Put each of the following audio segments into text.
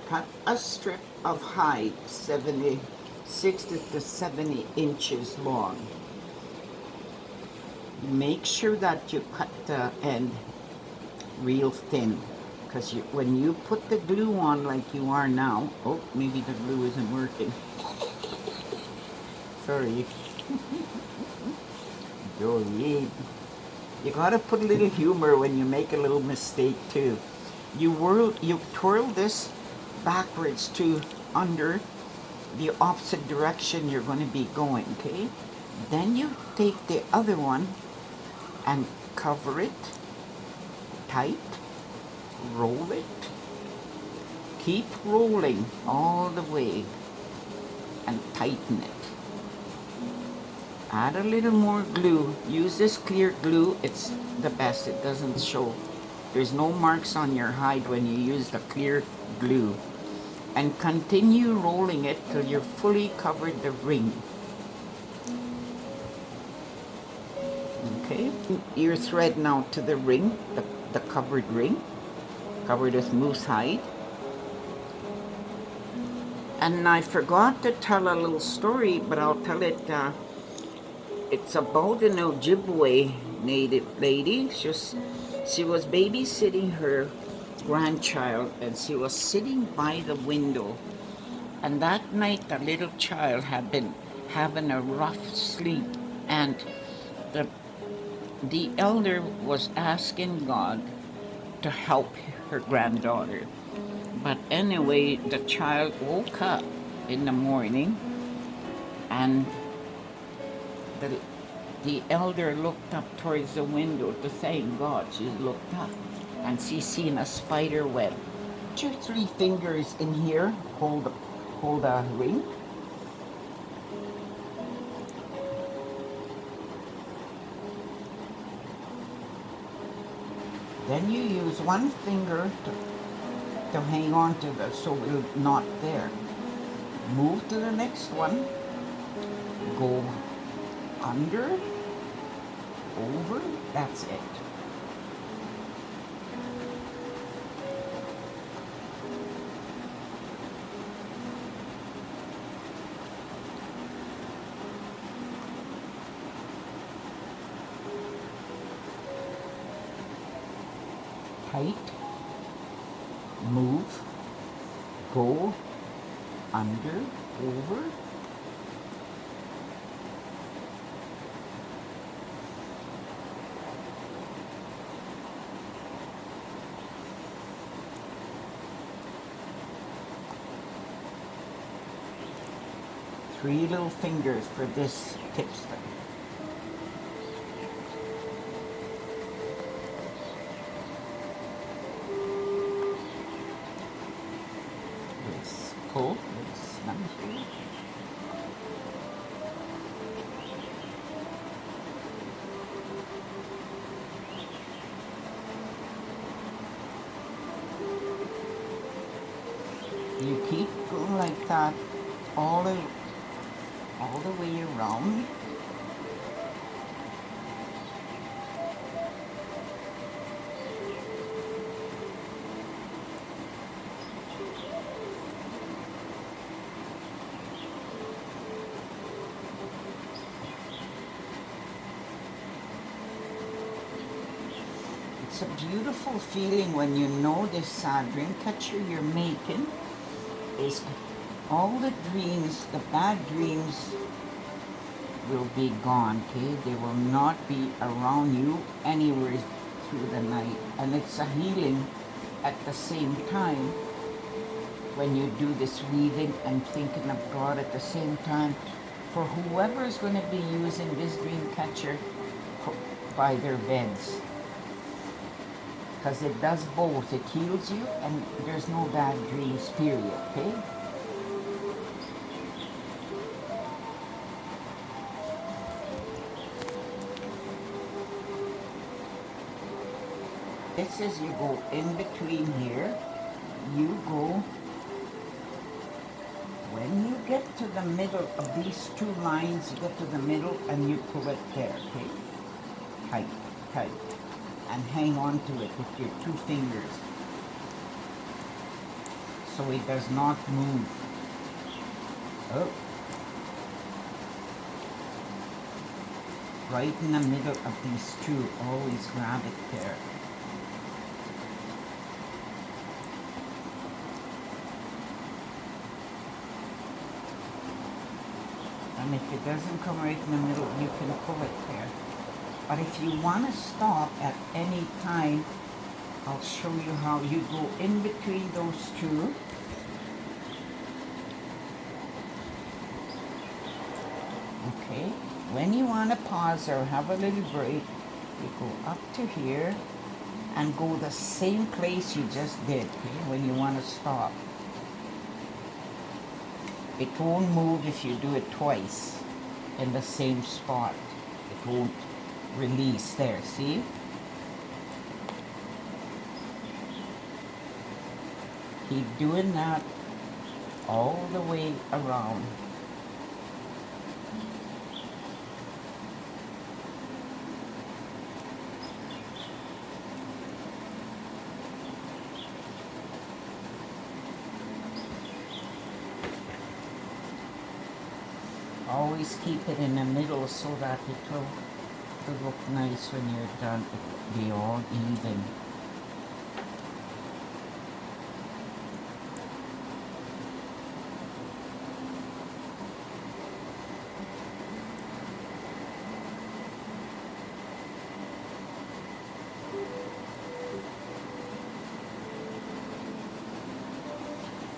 cut a strip of hide 60 to 70 inches long. Make sure that you cut the end real thin, because when you put the glue on like you are now, oh, maybe the glue isn't working. Sorry. Doreen. You gotta put a little humor when you make a little mistake too. You twirl this backwards to under the opposite direction you're going to be going, okay? Then you take the other one and cover it tight, roll it, keep rolling all the way and tighten it. Add a little more glue. Use this clear glue, it's the best. It doesn't show. There's no marks on your hide when you use the clear glue. And continue rolling it till you're fully covered the ring. Okay, your thread now to the ring, the covered ring, covered with moose hide. And I forgot to tell a little story, but I'll tell it. It's about an Ojibwe native lady. She was babysitting her grandchild, and she was sitting by the window. And that night, the little child had been having a rough sleep, and the elder was asking God to help her granddaughter. But anyway, the child woke up in the morning, and the elder looked up towards the window to thank God. She looked up, and she seen a spider web. Put your 3 fingers in here, hold a ring. Then you use 1 finger to hang on to so it'll not there. Move to the next one. Go under, over, that's it. Tight, move, go, under, over. Three little fingers for this tipstick. Let's pull, let's snap here. You keep going like that all the way around. It's a beautiful feeling when you know this dream catcher you're making is all the dreams, the bad dreams will be gone, okay? They will not be around you anywhere through the night. And it's a healing at the same time when you do this weaving and thinking of God at the same time for whoever is going to be using this dream catcher by their beds. Because it does both. It heals you and there's no bad dreams, period, okay? This is you go in between here, you go, when you get to the middle of these 2 lines, you get to the middle and you pull it there, okay? Tight, tight. And hang on to it with your 2 fingers. so it does not move. Oh. Right in the middle of these two, always grab it there. And if it doesn't come right in the middle, you can pull it there. But if you want to stop at any time, I'll show you how you go in between those two. Okay, when you want to pause or have a little break, you go up to here and go the same place you just did, okay, when you want to stop. It won't move if you do it twice in the same spot. It won't release there, see? Keep doing that all the way around. Always keep it in the middle so that it will look nice when you're done. It will be all even.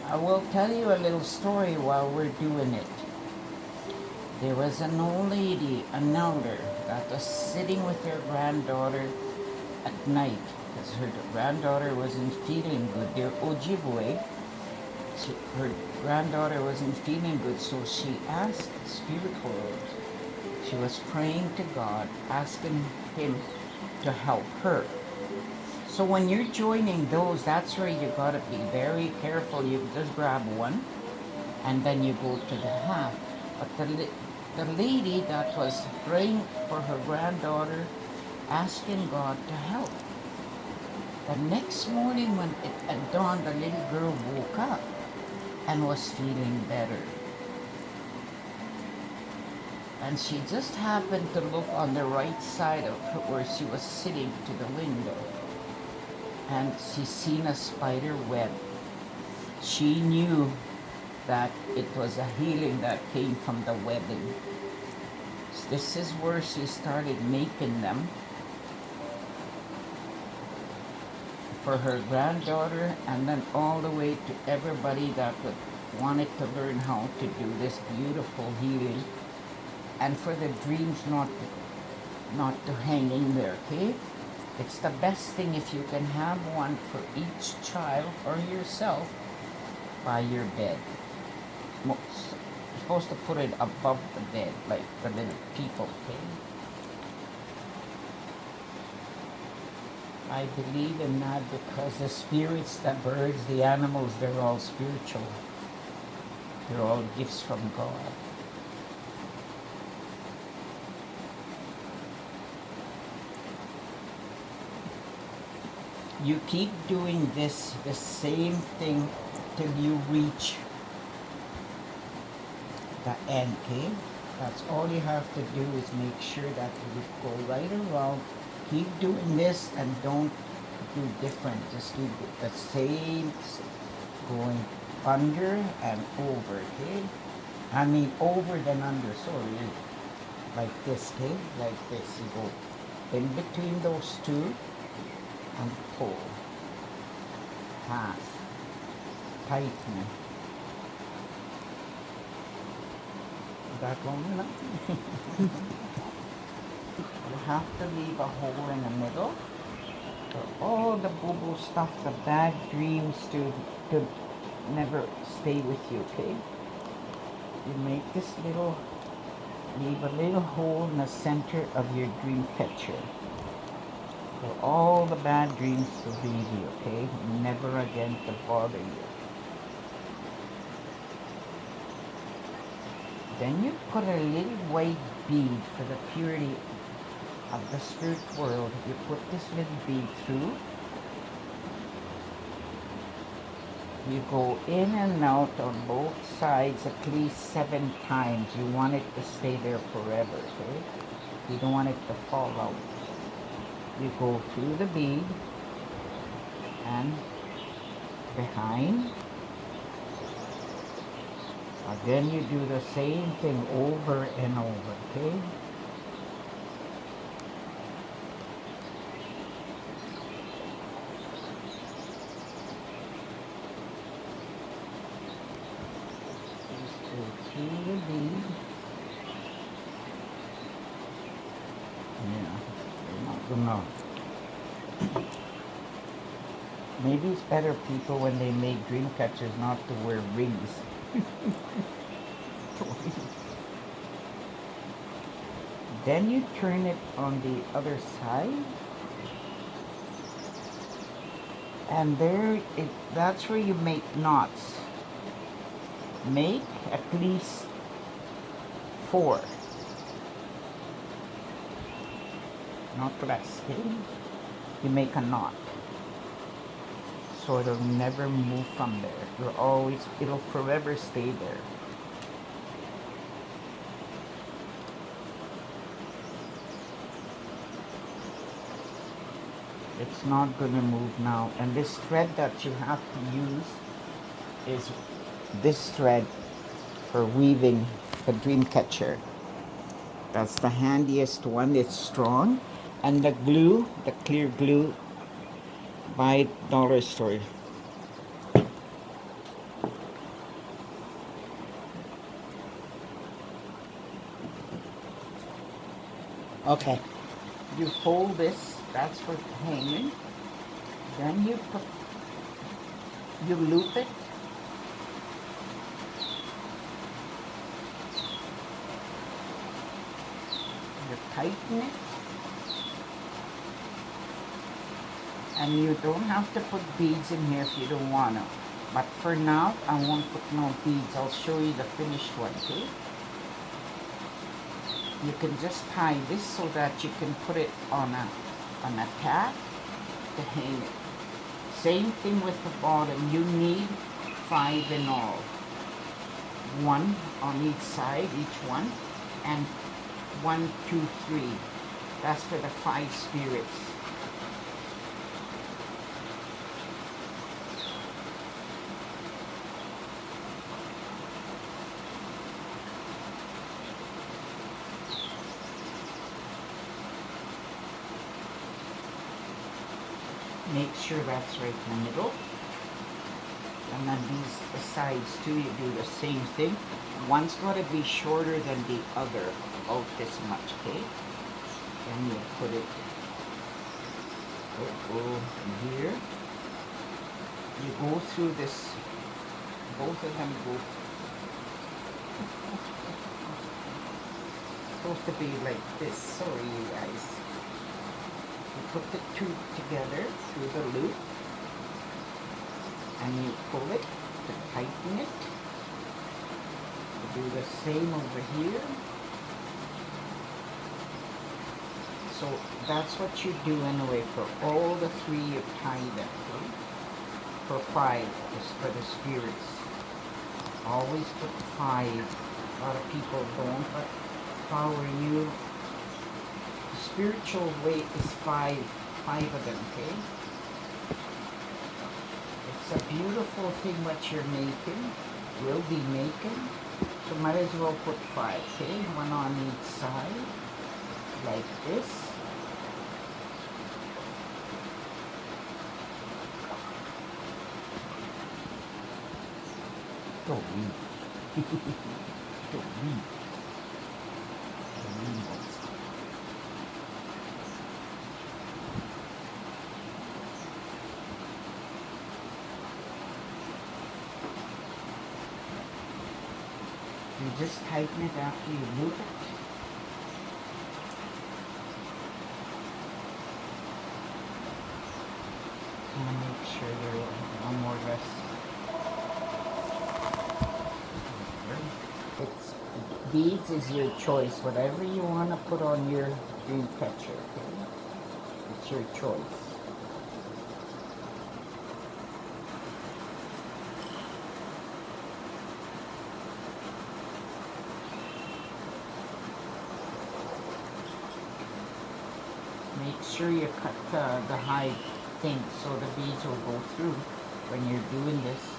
I will tell you a little story while we're doing it. There was an old lady, an elder, that was sitting with her granddaughter at night because her granddaughter wasn't feeling good. They're Ojibwe. Her granddaughter wasn't feeling good, so she asked the spirit world. She was praying to God, asking him to help her. So when you're joining those, that's where you gotta be very careful. You just grab one, and then you go to the half. But the lady that was praying for her granddaughter, asking God to help. The next morning when it had dawned, the little girl woke up and was feeling better. And she just happened to look on the right side of her, where she was sitting, to the window. And she seen a spider web. She knew that it was a healing that came from the webbing. This is where she started making them for her granddaughter, and then all the way to everybody that wanted to learn how to do this beautiful healing, and for the dreams not to hang in there, okay? It's the best thing if you can have one for each child or yourself by your bed. You're supposed to put it above the bed, like the little people, okay? I believe in that because the spirits, the birds, the animals, they're all spiritual. They're all gifts from God. You keep doing this, the same thing, till you reach the end, okay? That's all you have to do, is make sure that you go right around. Keep doing this and don't do different. Just do the same, going under and over, okay? I mean over then under, sorry. Like this, okay? Like this. You go in between those two and pull. Half. Tighten. That long enough? You have to leave a hole in the middle for all the boo-boo stuff, the bad dreams to never stay with you, okay? You make this little, leave a little hole in the center of your dream catcher for all the bad dreams to leave you, okay? Never again to bother you. Then you put a little white bead for the purity of the spirit world. You put this little bead through. You go in and out on both sides at least 7 times. You want it to stay there forever, okay? You don't want it to fall out. You go through the bead and behind. Again, you do the same thing over and over, okay? Go through the bead. Yeah, they're not gonna. Maybe it's better people when they make dream catchers not to wear rings. Then you turn it on the other side, and that's where you make knots. Make at least 4, not less, okay? You make a knot, so it'll never move from there. It'll forever stay there. It's not going to move now. And this thread that you have to use is this thread for weaving the dream catcher. That's the handiest one. It's strong. And the glue, the clear glue, by dollar store. Okay. You fold this. That's for hanging. Then you loop it. You tighten it. And you don't have to put beads in here if you don't want to. But for now, I won't put no beads. I'll show you the finished one, okay? You can just tie this so that you can put it on a tag to hang it. Same thing with the bottom. You need 5 in all. 1 on each side, each one, and 1, 2, 3. That's for the 5 spirits. Make sure that's right in the middle. And then the sides too, you do the same thing. One's got to be shorter than the other, about this much, okay? Then you put it here. You go through this, both of them go. It's supposed to be like this, sorry you guys. You put the two together through the loop, and you pull it to tighten it. You do the same over here. So that's what you do anyway for all the 3. You tie them, okay? For 5 is for the spirits. Always put 5. A lot of people don't, but if I were you, spiritual weight is 5 of them, okay? It's a beautiful thing what you're making, will be making, so might as well put 5, okay? 1 on each side, like this. Doreen. Doreen. You just tighten it after you loop it. And make sure they're more or less. Beads is your choice. Whatever you want to put on your dream catcher, okay? It's your choice. sure you cut the hide thing so the beads will go through when you're doing this.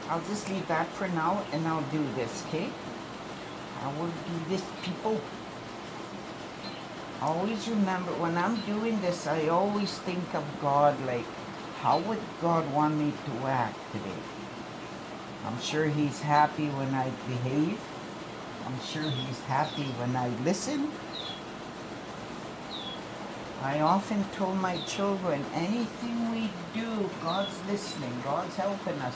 I'll just leave that for now and I'll do this, okay? I will do this, people. Always remember, when I'm doing this, I always think of God, like, how would God want me to act today? I'm sure He's happy when I behave. I'm sure He's happy when I listen. I often told my children, anything we do, God's listening, God's helping us.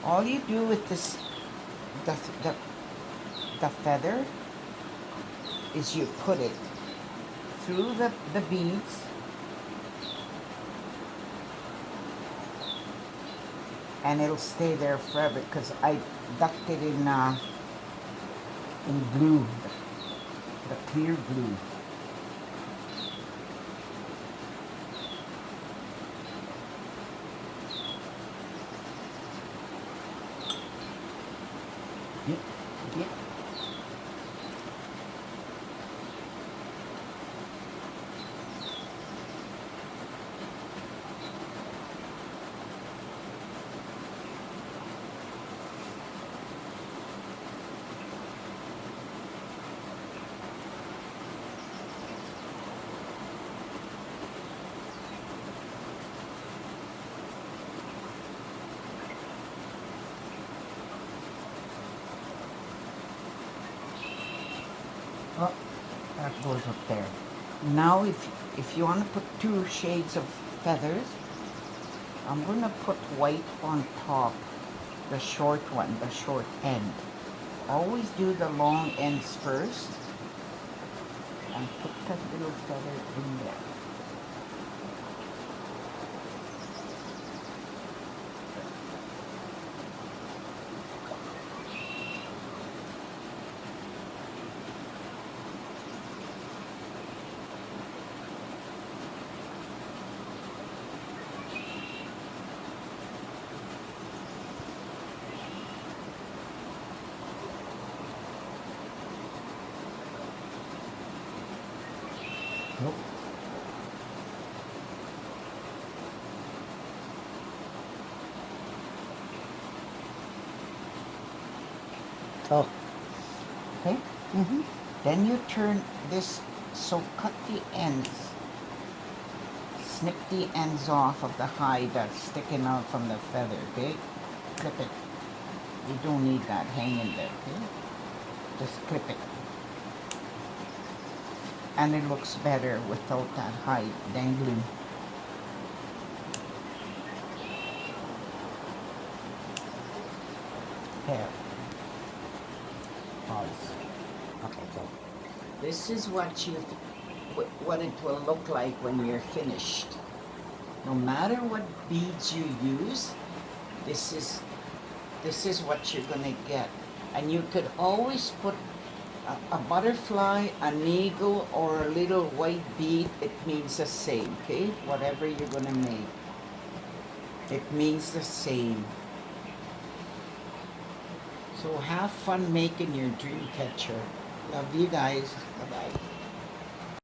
All you do with this, the feather, is you put it through the beads, and it'll stay there forever because I ducked it in glue, the clear glue. Yep, yep. Oh, that goes up there. Now if you want to put 2 shades of feathers, I'm going to put white on top, the short one, the short end. Always do the long ends first and put that little feather in there. Nope. Oh. Okay? Mm-hmm. Then you turn this, so cut the ends. Snip the ends off of the hide that's sticking out from the feather, okay? Clip it. You don't need that hanging there, okay? Just clip it. And it looks better without that hide dangling. There. Pause. Okay, good. This is what it will look like when you're finished. No matter what beads you use, this is what you're gonna get. And you could always put a butterfly, an eagle, or a little white bead. It means the same, okay? Whatever you're gonna make, it means the same. So have fun making your dream catcher. Love you guys. Bye-bye.